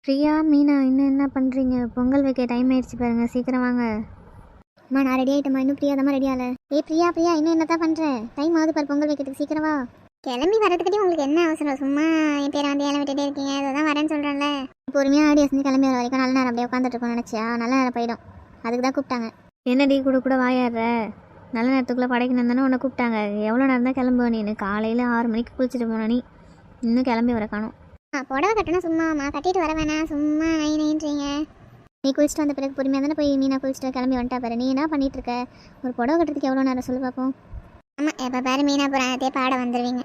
பிரியா, மீனா இன்னும் என்ன பண்ணுறீங்க? பொங்கல் வைக்க டைம் ஆயிடுச்சு பாருங்க, சீக்கிரம் வாங்க. அம்மா நான் ரெடி ஆகிட்டேம்மா, இன்னும் பிரியா தான் ரெடி ஆகல. பிரியா பிரியா இன்னும் என்ன தான் பண்ணுறேன்? டைம் ஆகுது பாரு பொங்கல் வைக்கிறதுக்கு, சீக்கிரம் வா. கிளம்பி வரதுக்கிட்டே உங்களுக்கு என்ன அவசரம்? சும்மா என் பேரை வந்து ஏழை விட்டுட்டே இருக்கீங்க, அதான் வரேன்னு சொல்கிறேன்ல. பொறுமையாக ஆடி அசந்து கிளம்பி வர வரைக்கும் நல்ல நேரம் அப்படியே உட்காந்துட்டு இருக்கோம்னு நினச்சியா? நல்ல நேரம் போயிடும், அதுக்கு தான் கூப்பிட்டாங்க. என்னடி கூட கூட வாயாடுற? நல்ல நேரத்துக்குள்ளே படைக்கணும் தானே உன்னை கூப்பிட்டாங்க. எவ்வளோ நேரம் தான் கிளம்புவ நீ? காலையில் 6 மணிக்கு குளிச்சுட்டு போன நீ இன்னும் கிளம்பி வர காணும். புடவை கட்டணும், சும்மாம்மா கட்டிட்டு வர வேணாம், சும்மா நைன்றீங்க. நீ குளிச்சுட்டு வந்த பிறகு பொறுமையாக தானே போய் மீனா குளிச்சுட்டு கிளம்பி வந்துட்டா பாரு. நீ என்ன பண்ணிட்டு இருக்க? ஒரு புடவை கட்டுறதுக்கு எவ்வளோ நேரம் சொல்லு பார்ப்போம். ஆமாம், எப்போ பாரு மீனா புராணத்தையே பாட வந்துடுவீங்க.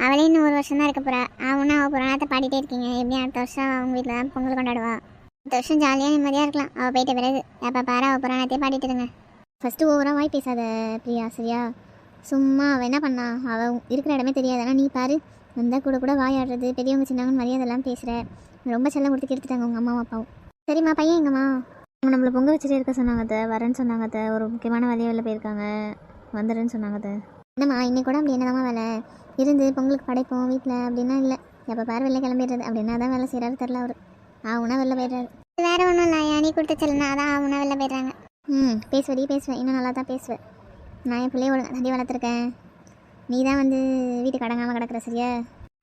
அவளே இன்னும் 1 வருஷம் தான் இருக்க போகிறா. அவனா அவள் புராணத்தை பாடிட்டே இருக்கீங்க. எப்படி அடுத்த வருஷம் அவங்க வீட்டில் தான் பொங்கல் கொண்டாடுவா. அடுத்த வருஷம் ஜாலியாக நிம்மதியாக இருக்கலாம். அவள் போயிட்ட பிறகு எப்போ பாரு அவள் புராணத்தையே பாடிட்டு இருங்க. ஃபஸ்ட்டு ஓவராக வாய் பேசாத பிரியா, சரியா? சும்மா அவள் என்ன பண்ணா? அவள் இருக்கிற இடமே தெரியாது. ஆனால் நீ பாரு, வந்தால் கூட கூட வாயாடுறது, பெரியவங்க சின்னவங்க மரியாதைலாம் பேசுகிற. ரொம்ப செல்லம் கொடுத்து கெடுத்துட்டாங்க உங்கள் அம்மாவும் அப்பாவும். சரிம்மா, பையன் எங்கம்மா? அவங்க நம்மளை பொங்க வச்சுட்டே இருக்க சொன்னாங்க, வரேன்னு சொன்னாங்க. ஒரு முக்கியமான வேலையை வெளில போயிருக்காங்க, வந்துடுன்னு சொன்னாங்க. என்னம்மா இன்னைக்கு கூட அப்படி என்னதாம்மா வேலை? இருந்து பொங்கலுக்கு படைப்போம் வீட்டில் அப்படின்னா இல்லை, எப்போ பாரு வெளில கிளம்பிடுறது. அப்படின்னா தான் வேலை செய்கிறாரு தெரில அவர். ஆகுனா வெளில போயிடுறாரு. வேறு ஒன்றும் இல்லை, நீ கொடுத்த செல்லுனா அதான் ஆகுனா வெளில போயிடுறாங்க. பேசுவடி பேசுவேன், இன்னும் நல்லா தான் பேசுவேன். நான் என் பிள்ளைய தண்டி வளர்த்துருக்கேன். நீ தான் வந்து வீட்டுக்கு அடங்காமல் கிடக்குற, சரியா?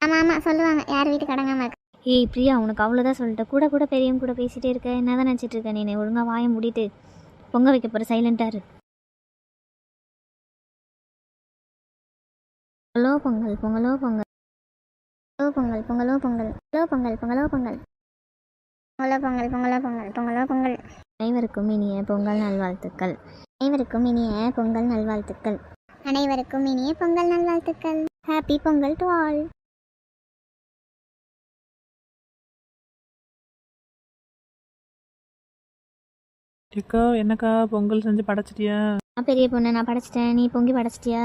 ஆமாம் ஆமாம் சொல்லுவாங்க, யார் வீட்டுக்கு அடங்காமல் இருக்கு. ஏய் பிரியா, உனக்கு அவ்வளோதான் சொல்லிட்டேன். கூட கூட பெரியவங்க கூட பேசிகிட்டே இருக்க. என்ன தான் நினச்சிட்டு இருக்க நீ? ஒழுங்காக வாயை மூடிட்டு பொங்க வைக்க போகிற, சைலண்டாரு. பொங்கலோ பொங்கல், பொங்கலோ பொங்கல், பொங்கல் பொங்கலோ பொங்கல், பொங்கல் பொங்கலோ பொங்கல், பொங்கலோ பொங்கல், பொங்கலோ பொங்கல், பொங்கலோ பொங்கல். அனைவருக்கும் இனிய பொங்கல் நல்வாழ்த்துக்கள். அனைவருக்கும் இனிய பொங்கல் நல்வாழ்த்துக்கள். அனைவருக்கும் இனிய பொங்கல் நல்வாழ்த்துக்கள். Happy Pongal to all. அக்கா என்னக்கா பொங்கல் செஞ்சு படைச்சிட்டியா? பெரிய பொண்ணு, நான் படைச்சிட்டேன். நீ பொங்கி படைச்சிட்டியா?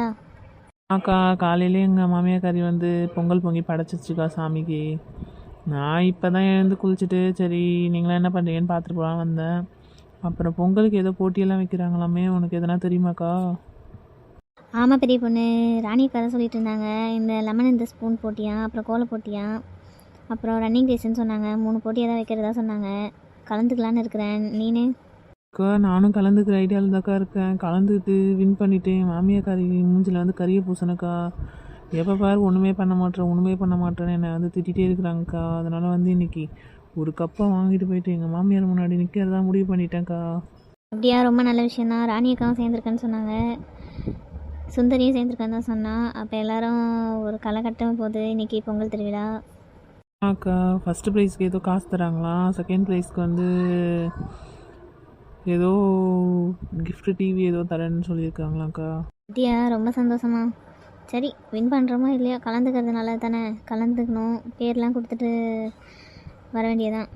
அக்கா காலையிலே எங்கள் மாமியார் கறி வந்து பொங்கல் பொங்கி படைச்சிச்சுக்கா சாமிக்கு. நான் இப்போ தான் எழுந்து குளிச்சுட்டு சரி நீங்களாம் என்ன பண்ணுறீங்கன்னு பார்த்துட்டு போகலாம் வந்தேன். அப்புறம் பொங்கலுக்கு ஏதோ போட்டியெல்லாம் வைக்கிறாங்களாமே, உனக்கு எதனா தெரியுமாக்கா? ஆமாம் பெரிய பொண்ணு, ராணி கதை சொல்லிட்டு இருந்தாங்க. இந்த லெமன் இந்த ஸ்பூன் போட்டியா, அப்புறம் கோலை போட்டியா, அப்புறம் ரன்னிங் ரேஸ்ன்னு சொன்னாங்க. 3 போட்டி ஏதாவது வைக்கிறதா சொன்னாங்க. கலந்துக்கலான்னு இருக்கிறேன். நீனு? அக்கா நானும் கலந்துக்கிற ஐடியாவில் தாக்கா இருக்கேன். கலந்துக்கிட்டு வின் பண்ணிவிட்டேன். மாமியார் கறி மூஞ்சில் வந்து கறியை பூசணுக்கா. எப்போ பாரு ஒன்றுமே பண்ண மாட்டேன்னு என்னை வந்து திட்டிகிட்டே இருக்கிறாங்கக்கா. அதனால் வந்து இன்றைக்கி ஒரு கப்பை வாங்கிட்டு போயிட்டு எங்கள் மாமியார் முன்னாடி நிற்கிறதா முடிவு பண்ணிட்டேன்க்கா. அப்படியா? ரொம்ப நல்ல விஷயந்தான். ராணி அக்காவும் சேர்ந்துருக்கேன்னு சொன்னாங்க, சுந்தரியும் சேர்ந்துருக்கேன்னு தான் சொன்னான். அப்போ எல்லோரும் ஒரு களைகட்டும் போது இன்றைக்கி பொங்கல் திருவிழா. அக்கா ஃபஸ்ட்டு ப்ரைஸ்க்கு ஏதோ காசு தராங்களாம், செகண்ட் ப்ரைஸ்க்கு வந்து ஏதோ கிஃப்ட்டு டிவி ஏதோ தரேன்னு சொல்லியிருக்காங்களாக்கா. அப்படியா? ரொம்ப சந்தோஷமா. சரி, வின் பண்ணுறோமோ இல்லையா, கலந்துக்கிறது நல்லது தானே. கலந்துக்கணும், பேர்லாம் கொடுத்துட்டு வர வேண்டியதான்.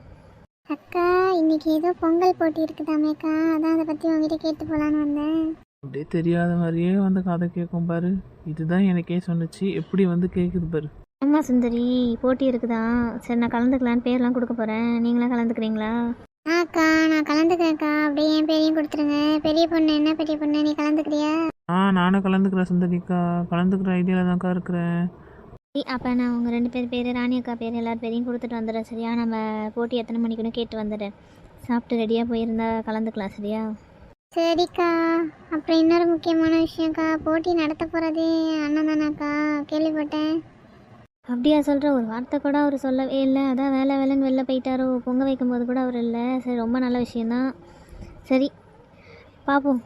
அக்கா இன்னைக்கு ஏதோ பொங்கல் போட்டி இருக்குதாமேக்கா, அதான் அதை பற்றி உங்ககிட்ட கேட்டு போகலான்னு வந்தேன். அப்படியே தெரியாத மாதிரியே வந்து கதை கேட்கும் பாரு. இதுதான் எனக்கே சொன்னிச்சு, எப்படி வந்து கேட்குது பாரு. ஆமாம் சுந்தரி, போட்டி இருக்குதான். சரி, நான் கலந்துக்கலான்னு பேர்லாம் கொடுக்க போகிறேன். நீங்களாம் கலந்துக்கிறீங்களா? அக்கா நான் கலந்துக்கிறேன்க்கா, அப்படியே என் பேரையும் கொடுத்துருங்க. பெரிய பொண்ணு, என்ன பெரிய பொண்ணு, நீ கலந்துக்கிறியா? நானும் கலந்துக்கிறேன் சுந்தரிக்கா, கலந்துக்கிற ஐடியாவில் தான்க்கா இருக்கிறேன். அப்போ நான் உங்கள் 2 பேர் பேர், ராணி அக்கா பேர், எல்லார் பேரையும் கொடுத்துட்டு வந்துடுறேன், சரியா? நம்ம போட்டி எத்தனை மணிக்குன்னு கேட்டு வந்துடுறேன். சாப்பிட்டு ரெடியாக போயிருந்தா கலந்துக்கலாம், சரியா? சரிக்கா. அப்புறம் இன்னொரு முக்கியமான விஷயம்க்கா, போட்டி நடத்த போகிறதே அண்ணன் தானாக்கா, கேள்விப்பட்டேன். அப்படியா சொல்கிற? ஒரு வார்த்தை கூட அவர் சொல்லவே இல்லை. அதான் வேலைன்னு வெளில போயிட்டாரோ. பொங்க வைக்கும்போது கூட அவர் இல்லை. சரி, ரொம்ப நல்ல விஷயந்தான். சரி, பார்ப்போம்.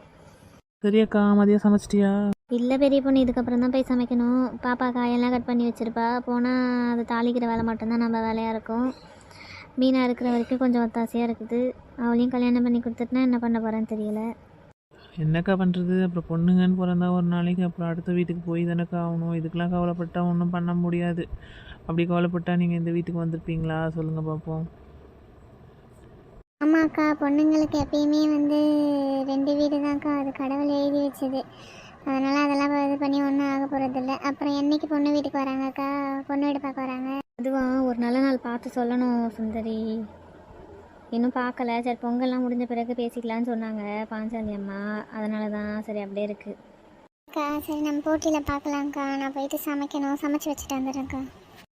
சரியாக்கா, மதியம் சமைச்சிட்டியா? இல்லை பெரிய பொண்ணு, இதுக்கப்புறம் தான் போய் சமைக்கணும். பாப்பா காயெல்லாம் கட் பண்ணி வச்சுருப்பா. போனால் அது தாளிக்கிற வேலை மட்டும்தான் நம்ம வேலையாக இருக்கும். மீனா இருக்கிற வரைக்கும் கொஞ்சம் ஒத்தாசையாக இருக்குது. அவளையும் கல்யாணம் பண்ணி கொடுத்துட்டுனா என்ன பண்ண போகிறேன்னு தெரியல. என்னக்கா பண்ணுறது? அப்புறம் பொண்ணுங்கன்னு பிறந்தா ஒரு நாளைக்கு அப்புறம் அடுத்த வீட்டுக்கு போய் தானேக்கா ஆகணும். இதுக்கெலாம் கவலைப்பட்டால் ஒன்றும் பண்ண முடியாது. அப்படி கவலைப்பட்டால் நீங்கள் இந்த வீட்டுக்கு வந்திருப்பீங்களா? சொல்லுங்கள் பார்ப்போம். ஆமாக்கா, பொண்ணுங்களுக்கு எப்பயுமே வந்து 2 வீடு தான்க்கா, அது கடவுள் எழுதி வச்சது. அதனால் அதெல்லாம் இது பண்ணி ஒன்றும் ஆக போகிறதில்ல. அப்புறம் என்னைக்கு பொண்ணு வீட்டுக்கு வராங்கக்கா, பொண்ணு வீடு பார்க்க வராங்க? அதுவா, ஒரு நல்ல நாள் பார்த்து சொல்லணும் சுந்தரி. இன்னும் பார்க்கல. சரி, பொங்கல்லாம் முடிஞ்ச பிறகு பேசிக்கலான்னு சொன்னாங்க பாஞ்சாலி அம்மா. அதனால தான் சரி அப்படியே இருக்குது. அக்கா சரி, நம்ம போட்டியில் பார்க்கலாங்க்கா. நான் போயிட்டு சமைக்கணும், சமைச்சு வச்சுட்டு வந்துடுறேன்க்கா.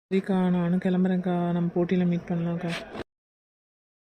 சரிக்கா, நானும் கிளம்புறேன்க்கா. நம்ம போட்டியில் மீட் பண்ணலாம்க்கா.